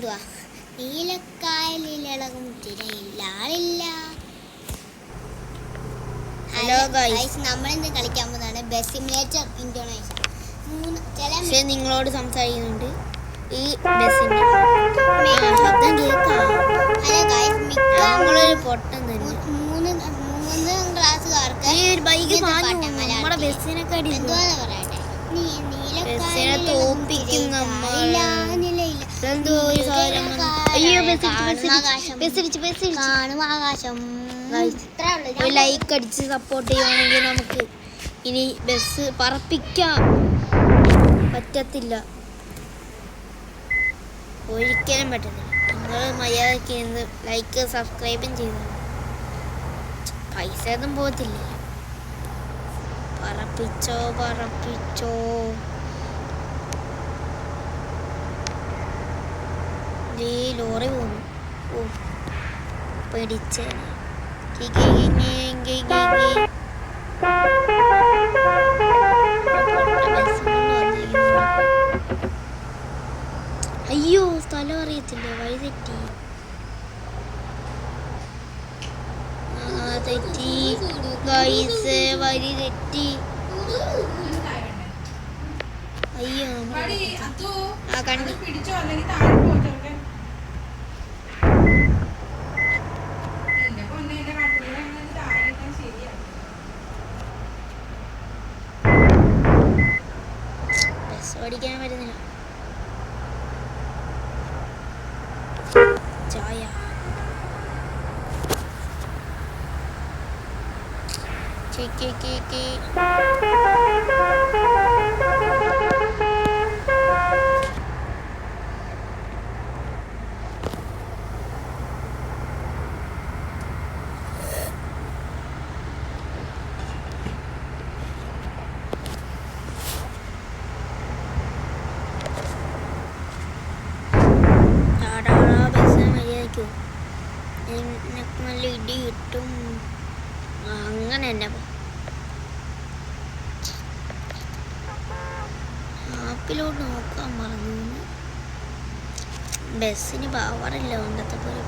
എന്തുവാ നീലക്കായലിളകും തിരയില്ല ആളില്ല. Hello guys, നമ്മളിന്ന് കളിക്കാൻ പോകുന്നതാണ് ബസ് സിമുലേറ്റർ ഇന്തോനേഷ്യ. പക്ഷേ നിങ്ങളോട് സംസാരിക്കുന്നുണ്ട് ഈ ബസ്സിൻ്റെ ശബ്ദം കേൾക്കാം. ഹലോ ഗൈസ്, നമ്മളൊരു പൊട്ടൻ തന്നെ. മൂന്ന് ക്ലാസ്സുകാർക്ക് ഈ ഒരു ബൈക്ക് നമ്മുടെ ബസ്സിനൊക്കെ എന്തുവാന്ന് പറയട്ടെ. ബസ്സിനെ തോപ്പിക്കും നമ്മൾ. എന്തോ ഒരു സാധനം. അയ്യോ കാണും ആകാശം. ഒരു ലൈക്ക് അടിച്ച് സപ്പോർട്ട് ചെയ്യുവാണെങ്കിൽ നമുക്ക് ഇനി ബസ് പറപ്പിക്കാൻ പറ്റത്തില്ല, ഒരിക്കലും പറ്റത്തില്ല. നിങ്ങൾ മര്യാദയ്ക്ക് ഇന്ന് ലൈക്ക് സബ്സ്ക്രൈബും ചെയ്തു. പൈസ ഒന്നും പോകത്തില്ല. പറപ്പിച്ചോ പറപ്പിച്ചോ. ഈ ലോറി പോകുന്നു. ഓ പേടിച്ച് അയ്യോ സ്ഥലം അറിയത്തില്ല, വഴി തെറ്റി. തെറ്റി ഗൈസ്, വഴി തെറ്റി. അയ്യോ ആ കണ്ടു. ഓടിക്കാൻ വരുന്നില്ല. ചായ എനിക്ക് നല്ല ഇടി കിട്ടും. അങ്ങനെ തന്നെ ആപ്പിലോട്ട് നോക്കാൻ പറഞ്ഞു. ബസ്സിന് പവറില്ല, കൊണ്ടത്തെ പോലെ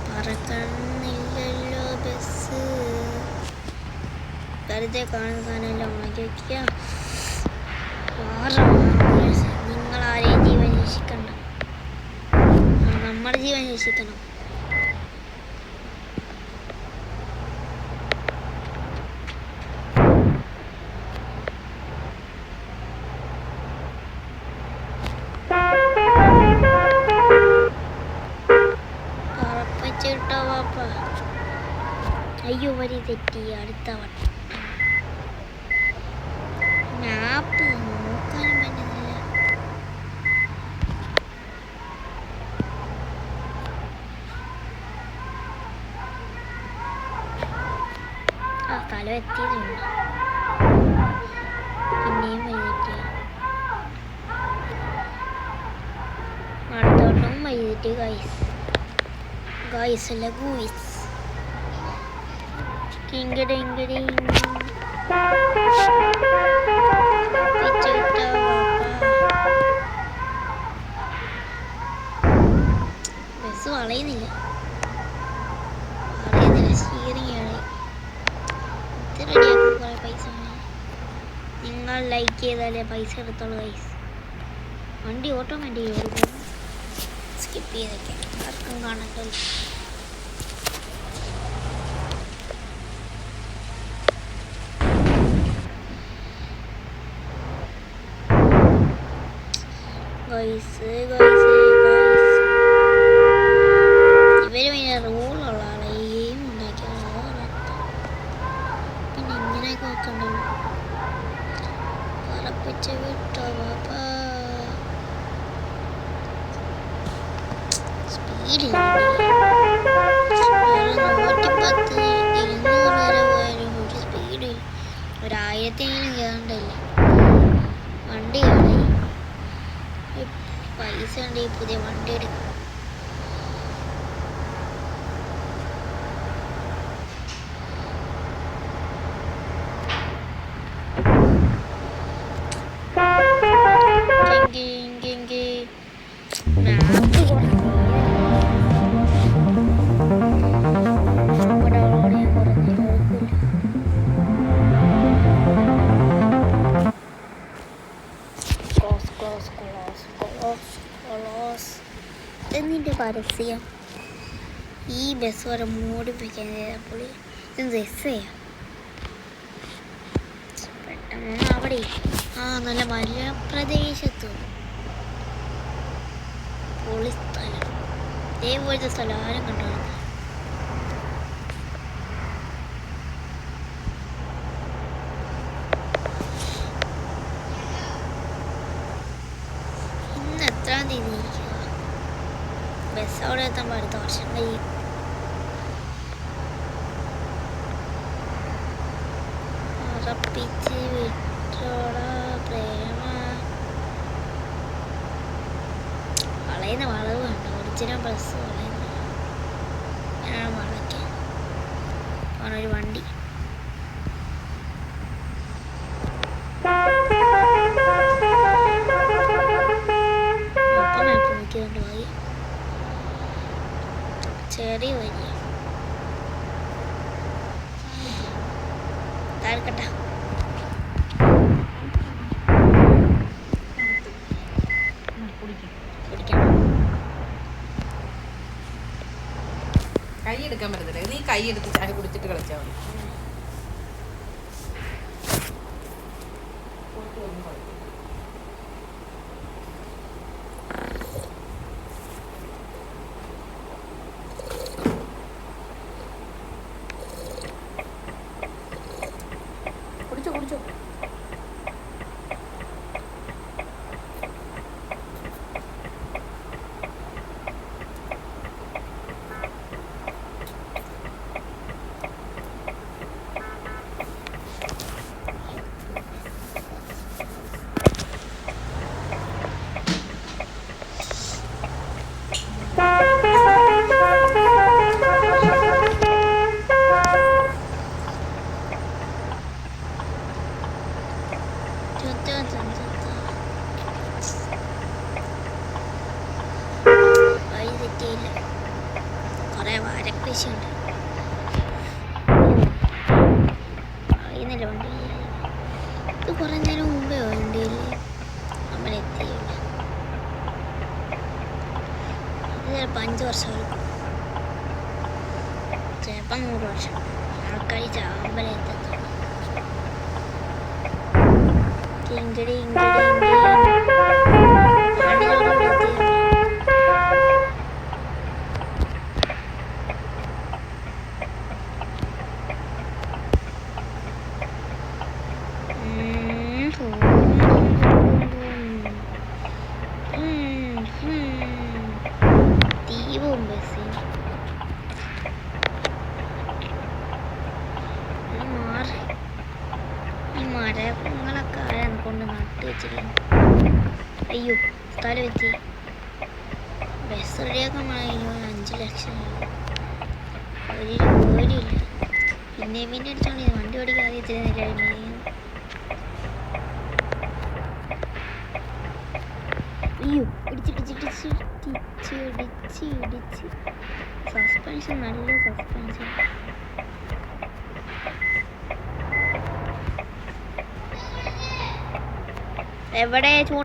പറക്കണില്ലല്ലോ ബസ്. വെറുതെ കാണുന്ന സാധനമെല്ലാം ഉണക്കി വയ്ക്കുക. നിങ്ങൾ ആരെയും ജീവൻ രക്ഷിക്കണ്ട, നമ്മുടെ ജീവൻ രക്ഷിക്കണം. അയ്യോ വരി തെറ്റി. അടുത്ത വട്ടം മാപ്പ് നോക്കാനും പറ്റുന്നില്ല. ആ സ്ഥലം എത്തിയതുണ്ട്. പിന്നെയും വഴി തെറ്റിയ. അടുത്ത വട്ടം വഴി തെറ്റി ഗൈസ്. ഗൈസ് അല്ല ഗൂയിസ്. ബസ് വളയുന്നില്ല. സ്റ്റിയറിംഗ് ഇത് റെഡിയാക്കും. കുറേ പൈസ നിങ്ങൾ ലൈക്ക് ചെയ്താലേ പൈസ എടുത്തോളൂ ഗൈസ്. വണ്ടി ഓട്ടോമാറ്റിക് സ്കിപ്പ് ചെയ്തൊക്കെ ആർക്കും കാണട്ടോ. ഇവര് പിന്നെ റൂളുള്ള ആളെ ഗെയിം ഉണ്ടാക്കിയ പിന്നെ ഇങ്ങനെയൊക്കെ നോക്കണ്ടല്ലോ. പറപ്പിച്ച് വിട്ടോ പാപ്പാ. സ്പീഡിൽ 110 200 വരെ പോയാലും ഒരു സ്പീഡിൽ 1000 കയറണ്ടല്ലേ വണ്ടി. പൈസ ഉണ്ടെങ്കിൽ പുതിയ വണ്ടി എടുക്കും. മാപ്പ് കുറച്ച് ഇവിടെ ഓടിയാൽ കുറഞ്ഞ കുഴപ്പമില്ല. എന്നിൻ്റെ പരസ്യം ഈ ബസ് വരെ മോഡിഫിക്കാൻ ചെയ്തപ്പോൾ ഇത് രസയാണ്. പെട്ടെന്ന് അവിടെ നല്ല മലപ്രദേശത്ത് പൊളി സ്ഥലം. ഇതേപോലത്തെ സ്ഥലം ആരും കണ്ടോ? ഇന്ന് എത്രാം തീയതി ഇരിക്കുക? ബസ് അവിടെ എത്താൻ അടുത്ത വർഷം കഴിയും. ഉറപ്പിച്ച് വിട്ടോടാ പ്രേമ. വളയുന്ന വളവ് കണ്ടോ? ഒറിജിനൽ ബസ് വളയുന്ന ഞാനാണ് വളയ്ക്കാൻ ഒരു വണ്ടി. ഒപ്പം നോക്കിയതുകൊണ്ട് പോയി ചെറിയ വരിക താഴ്ക്കട്ട. കൈ എടുക്കാൻ പറ്റത്തില്ല. നീ കൈ എടുത്ത് ചാടി കുടിച്ചിട്ട് കളിച്ചാൽ മതി. കുടിച്ചോ കുടിച്ചോ. വഴി തെറ്റിയില്ല. കുറെ വാരക്കൃഷിയുണ്ട്. പറയുന്നില്ല വണ്ടി. ഇത് കുറെ നേരം മുമ്പേ വണ്ടിയിൽ നമ്മളെത്തിയില്ല. ഇത് ചിലപ്പോൾ 5 വർഷം എടുക്കും, ചിലപ്പോൾ 100 വർഷം. ആൾക്കാർ ചാമ്പല എത്തത്തുള്ളൂ. ഇങ്ങടി ഇങ്ങടി ദീപവും ബസ്സിന് മാറി. ഈ മരങ്ങളൊക്കെ ആരാണ് കൊണ്ട് നട്ട് വെച്ചിരിക്കുന്നു? അയ്യോ സ്ഥലം വെച്ച് ബസ് റെഡിയാക്കാൻ 5 ലക്ഷം ഒരു ജോലിയില്ല. പിന്നെ അടിച്ചോണ്ട് വണ്ടി ഓടിക്കാൻ അറിയത്തില്ല. അയ്യോ ഇടിച്ചിടിച്ചിടിച്ച് സസ്പെൻഷൻ, നല്ല സസ്പെൻഷൻ. എവിടെ